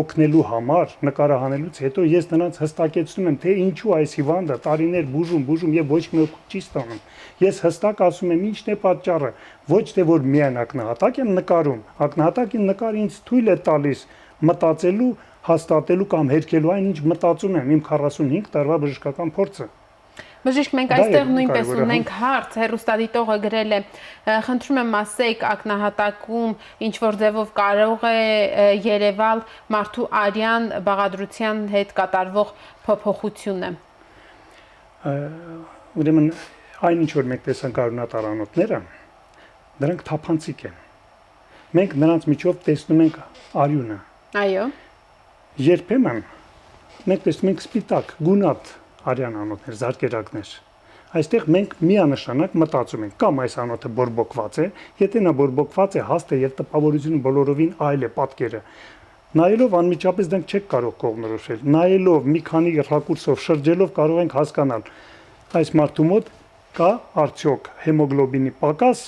B: օգնելու համար նկարահանելուց հետո ես նրանց հստակեցնում եմ, թե ինչու այս հիվանդը տարիներ բուժում եւ ոչ մի օգուտ չի ստանում։ Ես հստակ ասում եմ ինչն է պատճառը, ոչ թե որ միայն ակնահատակ եմ նկարում, ակնահատակի նկարը ինձ թույլ է տալիս մտածելու, հաստատելու կամ հերքելու այն ինչ մտածում եմ իմ 45 տարվա բժշկական փորձը։
A: Բժիշկ, մենք այստեղ նույնպես ունենք հարց, հեռուստադիտողը գրել է, խնդրում եմ ասեք, ակնահատակում ինչ որ ձևով կարող է երևալ մարդու արյան բաղադրության հետ կատարվող փոփոխությունը։
B: Ուրեմն այն ինչ որ մենք տեսանք արյունատար անոթները, դրանք թափանցիկ են։ Մենք նրանց միջով տեսնում ենք արյունը։
A: Այո։
B: Երբեմն մենք տեսնում ենք սպիտակ, գունատ արյան անոթներ, զարկերակներ։ Այստեղ մենք միանշանակ մտածում ենք, կամ այս անոթը բորբոքված է, եթե նա բորբոքված է, հաստ է եւ տպավորությունը բոլորովին այլ է պատկերը։ Նայելով անմիջապես դրանք չեք կարող կողմնորոշել։ Նայելով մի քանի ռակուրսով շրջելով կարող ենք հասկանալ այս մարդու մոտ կա արդյոք հեմոգլոբինի պակաս,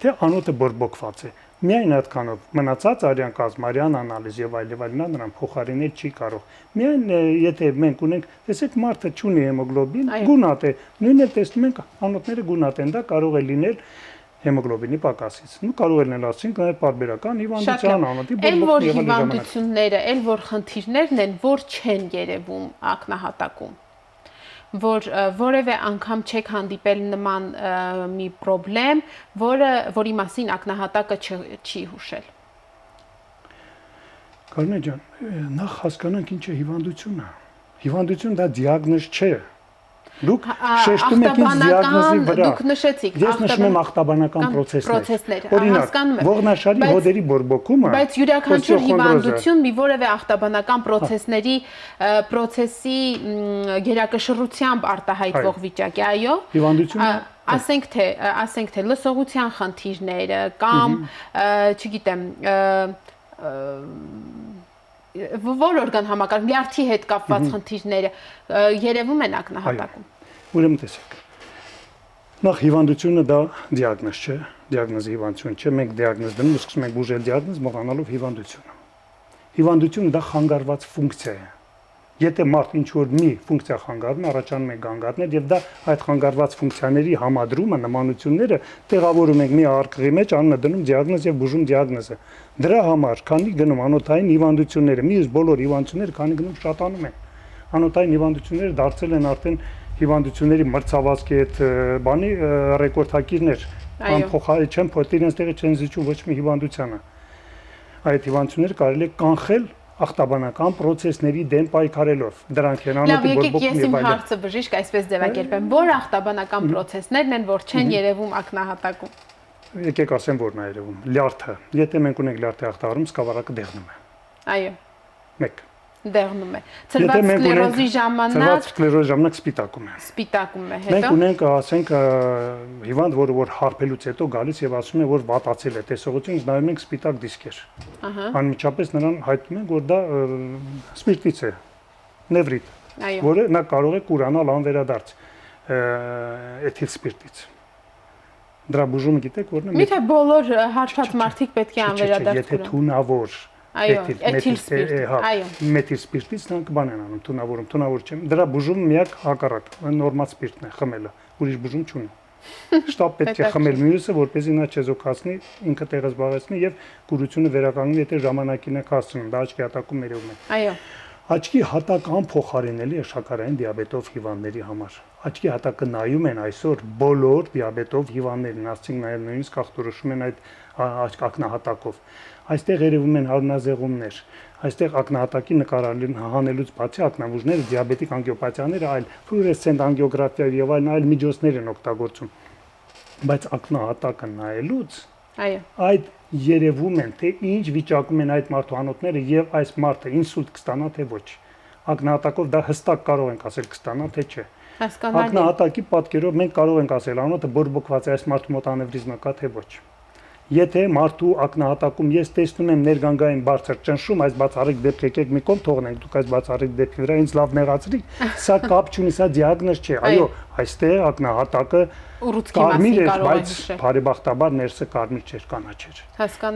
B: թե անոթը բորբոքված է։ Միայն այդքանով մնացած արյան կազմ, արյան անալիզ եւ այլն նրան փոխարինել չի կարող։ Միայն եթե մենք ունենք, տեսեք մարդը ունի հեմոգլոբին, գունատ է, նույնն է տեսնում ենք անոթները գունատ են, դա կարող է լինել հեմոգլոբինի պակասից։ Ու կարող է լինել ասենք նաեւ պարբերական հիվանդության անոթի
A: բորբոք եղել հիվանդությունները, այլ որ խնդիրներն են, որ չեն երևում ակնահատակում, որ որևէ անգամ չեք հանդիպել նման մի խնդրեմ, որի մասին ակնահատակը չի հուշել։
B: Կարինե ջան, նախ հասկանանք ինչ է հիվանդությունը։ Հիվանդություն դա դիագնոզ չէ։ Դուք շեշտում եք ինձ դիագնոզի վրա։
A: Դուք նշեցիք
B: Ես նշում եմ ախտաբանական պրոցեսներ։ Օրինակ, ողնաշարի հոդերի բորբոքումը,
A: բայց յուրաքանչյուր հիվանդություն մի որևէ ախտաբանական պրոցեսի գերակշռությամբ արտահայտվող վիճակ է, այո։
B: Հիվանդությունը
A: Ասենք թե լսողության խնդիրները կամ, չգիտեմ, որ օրգան համակարգ, լյարդի հետ կապված խնդիրները երևում են ակնահատակում։
B: Ուրեմն տեսեք։ Նախ հիվանդությունը դա դիագնոզ չէ, դիագնոզի հիվանդություն չէ, մենք դիագնոզ դնում, սկսում ենք բուժել դիագնոզ, մոռանալով հիվանդությունը։ Հիվանդությունը դա խանգարված ֆունկցիա է։ Եթե մարդ ինչ որ մի ֆունկցիա խանգարում է, առաջանում է գանգատներ եւ դա այդ խանգարված ֆունկցիաների համադրումը, նմանությունները տեղավորում ենք մի արկղի մեջ, անունը դնում դիագնոզ եւ բուժում դիագնոզը։ Դրա համար, քանի գնում անոթային հիվանդությունները, մյուս բոլոր հիվանդությունները քանի գնում շատանում են։ Անոթային հիվանդությունները դարձել են արդեն հիվանդությունների մրցավազքի այդ բանի ռեկորդակիրներ։ Անփոխարի չեն, փոթ իրենց տեղի չեն զիջում ոչ մի հիվանդությանը։ Այդ հիվանդությունները կարելի է կանխել ախտաբանական պրոցեսների դեմ պայքարելով։ Դրանք են անոթի բորբոքումն
A: եւ այլն։ Լավ, եկեք ես իմ հարցը բժիշկ այսպես ձևակերպեմ։ Որ ախտաբանական պրոցեսներն են, որ չեն երևում ակնահատակում։
B: Եկեք ասեմ որն է երևում։ Լյարդը։ Եթե մենք ունենք լյարդի ախտահարում, սկավառակը դեղնում է։
A: Այո։
B: 1
A: Դեղնում է։ Ցրված սկլերոզի
B: ժամանակ սպիտակում է։
A: Սպիտակում է, հետո։
B: Մենք ունենք, ասենք, հիվանդ, որ հարբելուց հետո գալիս եւ ասում է, որ վատացել է տեսողությունը, նայում ենք սպիտակ դիսկեր։ Անմիջապես նրան հայտնում ենք, որ դա սպիրտից է, նևրիտ, որը նա կարող է կուրանալ անվերադարձ էթիլ սպիրտից։ Դրա բուժումը գիտեք որն է։
A: Միթե բոլոր հարբած մարդիկ պետք է անվերադարձ
B: կուրանան։ Եթե թունավոր
A: էթիլ սպիրտ, այո։
B: Մեթիլ սպիրտից նրանք բան են անում, թունավոր չէ։ Դրա բուժումը միակ հակառակ, նորմալ սպիրտն է, խմելը, ուրիշ բուժում չունի։ Շտապ պետք է խմել մյուսը, որպեսզի նա չեզոքացնի, ինքը տեղը զբաղեցնի եւ կուրությունը վերականգնի, եթե ժամանակին է հասցնում, դա աչքի հատակում ներում է։
A: Այո։
B: Աչքի հատակ անփոխարինելի է շաքարային դիաբետով հիվանդների համար։ Աչքի հատակը նայում են այսօր բոլոր դիաբետով հիվանդներին, ասենք նաեւ նույնիսկ ախտորոշում են այդ ակնահատակով։ Այստեղ երևում են հարունազեղումներ, այստեղ ակնահատակի նկարահանելուց հանելուց բացի ակնաբուժները դիաբետիկ անգիոպաթիաները, այլ ֆլուրեսցենտ անգիոգրաֆիա եւ այլ միջոցներ են օգտագործում։ Բայց ակնահատակը նայելուց այդ երևում են, թե ինչ վիճակում են այդ մարդու անոթները եւ այս մարդը ինսուլտ կստանա թե ոչ։ Ակնահատակով դա հստակ կարող ենք ասել կստանա թե չէ։ Ակնահատակի պատկերով մենք կարող ենք ասել անոթը բորբոքված է, այս մարդու մոտ անևրիզմա կա թե ոչ։ Եթե մարդու ակնահատակում ես տեսնում եմ ներգանգային բարձր ճնշում, այս բացառիկ դեպք եկեք մի կողմ թողնենք, դուք այս բացառիկ դեպքի վրա ինձ լավ նեղացրիք, սա կապ չունի, սա դիագնոզ չէ։ Այո, այստեղ ակնահատակը կարմիր է, բայց բարեբախտաբար ներսը կարմիր չէր, կանաչ էր։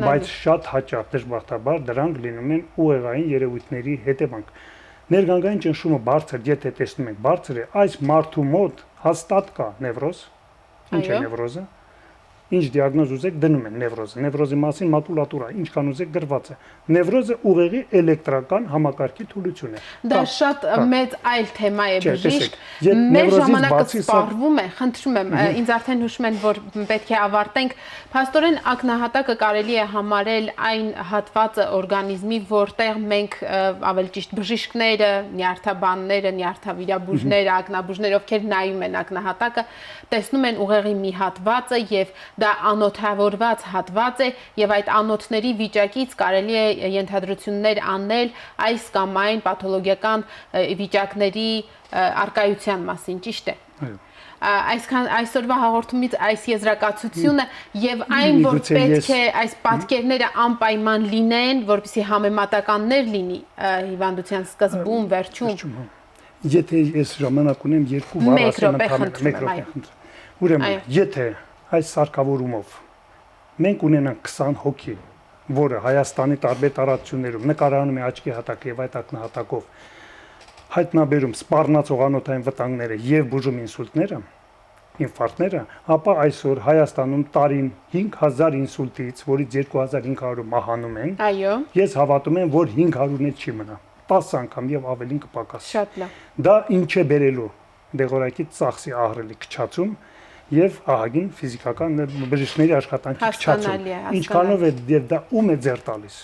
B: Բայց շատ հաճախ դժբախտաբար դրանք լինում են ուղեղային երևույթների հետևանք։ Ներգանգային ճնշումը բարձր, եթե տեսնում եք բարձր է, այս մարդու մոտ հաստատ կա նևրոզ։ Ինչ է նևրոզը։ Ինչ դիագնոզ ուզեք դնում են նևրոզը։ Նևրոզի մասին մակուլատուրա, ինչքան ուզեք գրված է։ Նևրոզը ուղեղի էլեկտրական համակարգի թուլություն է։
A: Դա շատ մեծ այլ թեմա է բժիշկ։ Մեր ժամանակը սպառվում է, խնդրում եմ, ինձ արդեն հուշում են, որ պետք է ավարտենք։ Փաստորեն ակնահատակը կարելի է համարել այն հատվածը օրգանիզմի, որտեղ մենք ավելի ճիշտ բժիշկները, նյարդաբանները, նյարդավիրաբույժները, ակնաբուժները, ովքեր նայում են ակնահատակը, տեսնում են ուղեղի մի հատվածը եւ դա անոթավորված հատված է եւ այդ անոթների վիճակից կարելի է ենթադրություններ անել այս կամ այն պաթոլոգիական վիճակների արկայության մասին, ճիշտ է։ Այսքան այսօրվա հաղորդումից այս եզրակացությունը եւ այն, որ պետք է այս պատկերները անպայման լինեն, որպեսզի համեմատականներ լինի հիվանդության սկզբում, վերջում։
B: Եթե ես ժամանակ ունեմ 2 բառ ասեմ, ընդհանրապես ուրեմն, եթե այս սարքավորումով մենք ունենանք 20 հոգի, որը Հայաստանի տարբեր տարածություններում նկարահանում է աչքի հատակը եւ այդ ակնահատակով հայտնաբերում սպառնացող անոթային վտանգները եւ բուժում ինսուլտները, ինֆարկտները, ապա այսօր Հայաստանում տարին 5000 ինսուլտից, որից 2500-ը մահանում են,
A: այո,
B: ես հավատում եմ, որ 500-ից չի մնա, 10 անգամ եւ ավելին կպակասի։
A: Շատ լավ։
B: Դա ինչ է բերելու դեղորայքի ծախսի ահռելի քչացում եւ ահագին ֆիզիկական բժիշկների աշխատանքի քչացում։ Ինչքանով է եւ դա ում է ձեռ տալիս։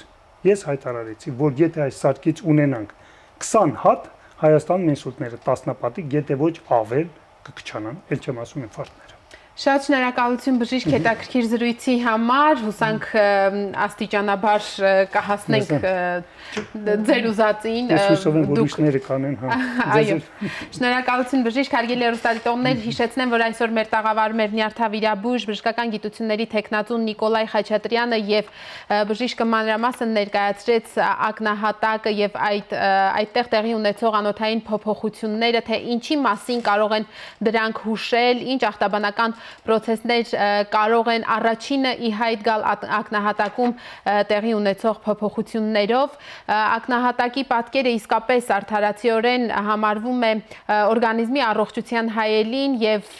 B: Ես հայտարարեցի, որ եթե այս սարքից ունենանք 20 հատ, Հայաստանում ինսուլտները տասնապատիկ, եթե ոչ ավել կքչանան, ել չեմ ասում ինֆարկտները։
A: Շատ շնորհակալություն բժիշկ հետաքրքիր զրույցի համար, հուսանք աստիճանաբար կհասնենք ձեր ուզածին։
B: Ես հուսով եմ, որ ուրիշները կանեն, հա։
A: Այո։ Շնորհակալություն բժիշկ, հարգելի հեռուստադիտողներ, հիշեցնեմ, որ այսօր մեր տաղավարում էր նյարդավիրաբույժ բժշկական գիտությունների թեկնածու Նիկոլայ Խաչատրյանը եւ բժիշկը մանրամասն ներկայացրեց ակնահատակը եւ այդտեղ տեղի ունեցող անոթային փոփոխությունները, թե ինչի մասին կարող են դրանք հուշել, ինչ ախտաբանական պրոցեսներ կարող են առաջինը ի հայտ գալ ակնահատակում տեղի ունեցող փոփոխություններով։ Ակնահատակի պատկերը իսկապես արդարացիորեն համարվում է օրգանիզմի առողջության հայելին եւ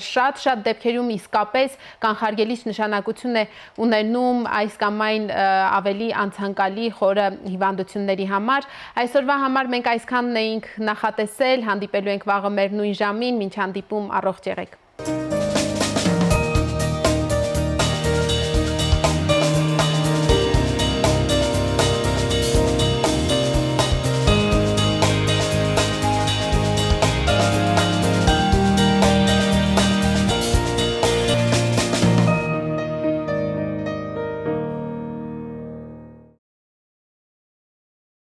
A: շատ դեպքերում իսկապես կանխարգելիչ նշանակություն է ունենում այս կամ այն ավելի անցանկալի խորը հիվանդությունների համար։ Այսօրվա համար մենք այսքանն էինք նախատեսել, հանդիպելու ենք վաղը մեր նույն ժամին, մինչ հանդիպում առողջ եղեք։